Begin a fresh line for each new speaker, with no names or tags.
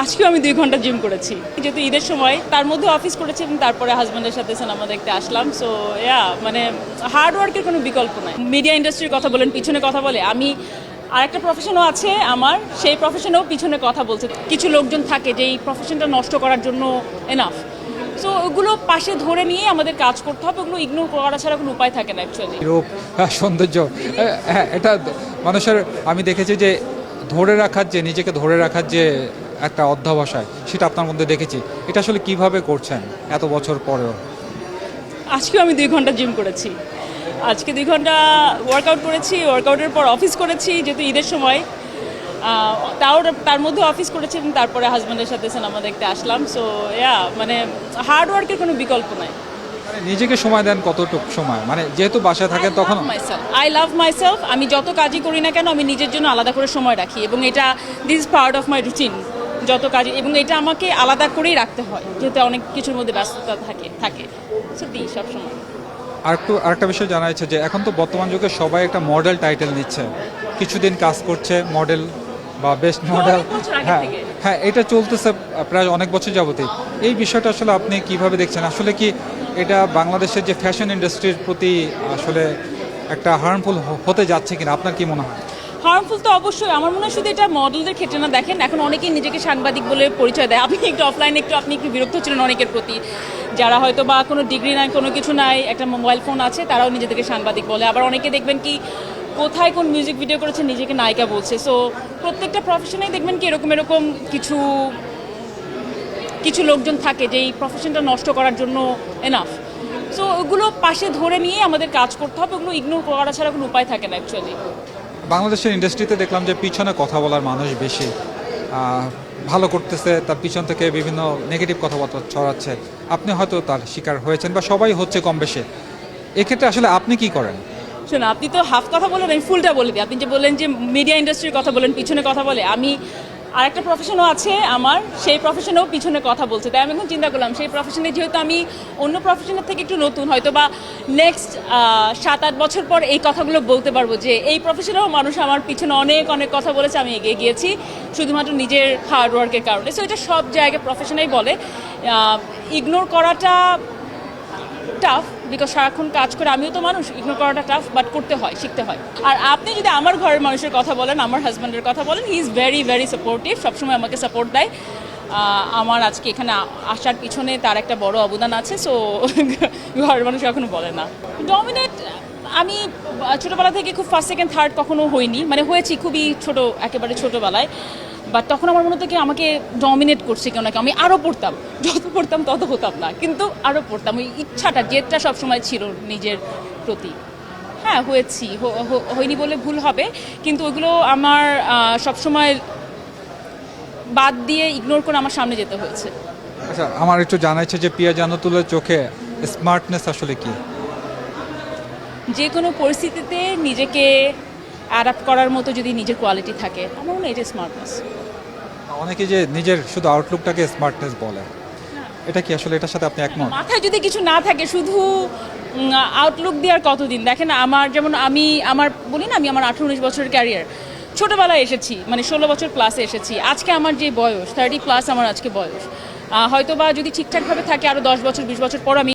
আজকেও আমি 2 ঘন্টা জিম করেছি, যেহেতু ঈদের সময়। তার মধ্যে অফিস করেছি এবং তারপরে হাজব্যান্ডের সাথে সিনেমা দেখতে আসলাম। সো মানে হার্ড ওয়ার্কের কোনো বিকল্প নাই। মিডিয়া ইন্ডাস্ট্রির কথা বলেন, পিছনে কথা বলে, আমি আরেকটা প্রফেশনও আছে আমার, সেই প্রফেশনেও পিছনে কথা বলছে। কিছু লোকজন থাকে যে এই প্রফেশনটা নষ্ট করার জন্য এনাফ। সো ওগুলো পাশে ধরে নিয়ে আমাদের কাজ করতে হবে, ওগুলো ইগনোর করা ছাড়া কোনো উপায় থাকে না অ্যাকচুয়ালি।
রূপ, সৌন্দর্য, হ্যাঁ, এটা মানুষের, আমি দেখেছি যে নিজেকে ধরে রাখার যে একটা অধ্যবসায়, সেটা আপনার মধ্যে দেখেছি। এটা আসলে কিভাবে করছেন এত বছর পরেও?
আজকেও আমি 2 ঘন্টা জিম করেছি, আজকে 2 ঘন্টা ওয়ার্কআউট করেছি, ওয়ার্কআউটের পর অফিস করেছি, যেহেতু ঈদের সময়। তার মধ্যে অফিস করেছি এবং তারপরে হাজব্যান্ডের সাথে সিনেমা দেখতে আসলাম। সো মানে হার্ড ওয়ার্কের কোনো বিকল্প নাই।
মানে নিজেকে সময় দেন কতটুকু সময়, মানে যেহেতু বাসায় থাকেন তখন?
I love myself. আমি যত কাজই করি না কেন, আমি নিজের জন্য আলাদা করে সময় রাখি, এবং এটা this is part of my routine. যত কাজ, এবং এটা আমাকে আলাদা করেই রাখতে হয়, যেহেতু অনেক কিছুর মধ্যে ব্যস্ততা থাকে সো দিই সবসময়।
আরেকটা বিষয় জানা যাচ্ছে যে এখন তো বর্তমান যুগে সবাই একটা মডেল টাইটেল নিচ্ছে, কিছুদিন কাজ করছে মডেল বা বেস্ট মডেল। হ্যাঁ, হ্যাঁ, এটা চলতেছে প্রায় অনেক বছর যাবতই। এই বিষয়টা আসলে আপনি কিভাবে দেখছেন? আসলে কি এটা বাংলাদেশের যে ফ্যাশন ইন্ডাস্ট্রির প্রতি আসলে একটা হার্মফুল হতে যাচ্ছে কিনা, আপনার কি মনে হয়?
হার্মফুল তো অবশ্যই। আমার মনে হয় শুধু এটা মডেলদের ক্ষেত্রে না, দেখেন এখন অনেকেই নিজেকে সাংবাদিক বলে পরিচয় দেয়। আপনি একটু অফলাইনে আপনি একটু বিরক্ত ছিলেন অনেকের প্রতি, যারা হয়তো বা কোনো ডিগ্রি নাই, কোনো কিছু নাই, একটা মোবাইল ফোন আছে, তারাও নিজেদেরকে সাংবাদিক বলে। আবার অনেকে দেখবেন কি কোথায় কোন মিউজিক ভিডিও করেছে নিজেকে নায়িকা বলছে। সো প্রত্যেকটা প্রফেশনেই দেখবেন কি এরকম কিছু কিছু লোকজন থাকে যে এই প্রফেশনটা নষ্ট করার জন্য এনাফ। সো ওগুলো পাশে ধরে নিয়ে আমাদের কাজ করতে হবে, ওগুলো ইগনোর করা ছাড়া কোনো উপায় থাকে না অ্যাকচুয়ালি।
বাংলাদেশের ইন্ডাস্ট্রিতে দেখলাম যে পিছনে কথা বলার মানুষ বেশি, ভালো করতেছে তার পিছন থেকে বিভিন্ন নেগেটিভ কথাবার্তা ছড়াচ্ছে। আপনি হয়তো তার শিকার হয়েছেন বা সবাই হচ্ছে কম বেশি। এক্ষেত্রে আসলে আপনি কি করেন?
শোনো, আপনি তো হাফ কথা বলেন, আমি ফুলটা বলে দিই। আপনি যে বললেন যে মিডিয়া ইন্ডাস্ট্রির কথা বলেন, পিছনে কথা বলে, আমি আরেকটা প্রফেশনও আছে আমার, সেই প্রফেশনেও পিছনে কথা বলছে। তাই আমি এখন চিন্তা করলাম সেই প্রফেশনে, যেহেতু আমি অন্য প্রফেশনের থেকে একটু নতুন, হয়তো বা নেক্সট 7-8 বছর পর এই কথাগুলো বলতে পারবো যে এই প্রফেশনেও মানুষ আমার পিছনে অনেক অনেক কথা বলেছে, আমি এগিয়ে গিয়েছি শুধুমাত্র নিজের হার্ড ওয়ার্কের কারণে। সো এটা সব জায়গায় প্রফেশনেই বলে। ইগনোর করাটা টাফ, বিকজ সারাক্ষণ কাজ করে, আমিও তো মানুষ, ইগনোর করাটা টাফ, বাট করতে হয়, শিখতে হয়। আর আপনি যদি আমার ঘরের মানুষের কথা বলেন, আমার হাজব্যান্ডের কথা বলেন, he is very very supportive, সবসময় আমাকে সাপোর্ট দেয়। আমার আজকে এখানে আসার পিছনে তার একটা বড় অবদান আছে। সো ঘরের মানুষ কখনো বলে না ডমিনেট। আমি ছোটোবেলা থেকে খুব ফার্স্ট সেকেন্ড থার্ড কখনো হইনি, মানে হয়েছি খুবই ছোট, একেবারে ছোটোবেলায়। বাট তখন আমার মনে হতো কি আমাকে ডমিনেট করছে কেউ না কেউ। আমি আরও পড়তাম, যত পড়তাম তত হতাম না, কিন্তু আরও পড়তাম। ওই ইচ্ছাটা, জেদটা সবসময় ছিল নিজের প্রতি। হ্যাঁ, হয়েছি, হয়নি বলে ভুল হবে, কিন্তু ওইগুলো আমার সবসময় বাদ দিয়ে ইগনোর করে আমার সামনে যেতে হয়েছে।
আচ্ছা, আমার একটু জানা ইচ্ছে যে পিয়া জান্নাতুলের চোখে স্মার্টনেস আসলে কি?
যে কোনো পরিস্থিতিতে নিজেকে অ্যাডাপ্ট করার মতো যদি নিজের কোয়ালিটি থাকে, আমার মনে হয় এটা স্মার্টনেস।
অনেকে যে নিজের শুধু আউটলুকটাকে স্মার্টনেস বলে, এটা কি আসলে এটার সাথে আপনি একমত?
মাথায় যদি কিছু না থাকে, শুধু আউটলুক দিয়ে আর কতদিন। দেখেন আমার যেমন, আমার বলি না, আমি আমার 18-19 বছরের ক্যারিয়ার ছোটোবেলায় এসেছি, মানে 16 বছর প্লাসে এসেছি। আজকে আমার যে বয়স 30 প্লাস, আমার আজকে বয়স, হয়তো বা যদি ঠিকঠাকভাবে থাকে আরও 10 বছর 20 বছর পর আমি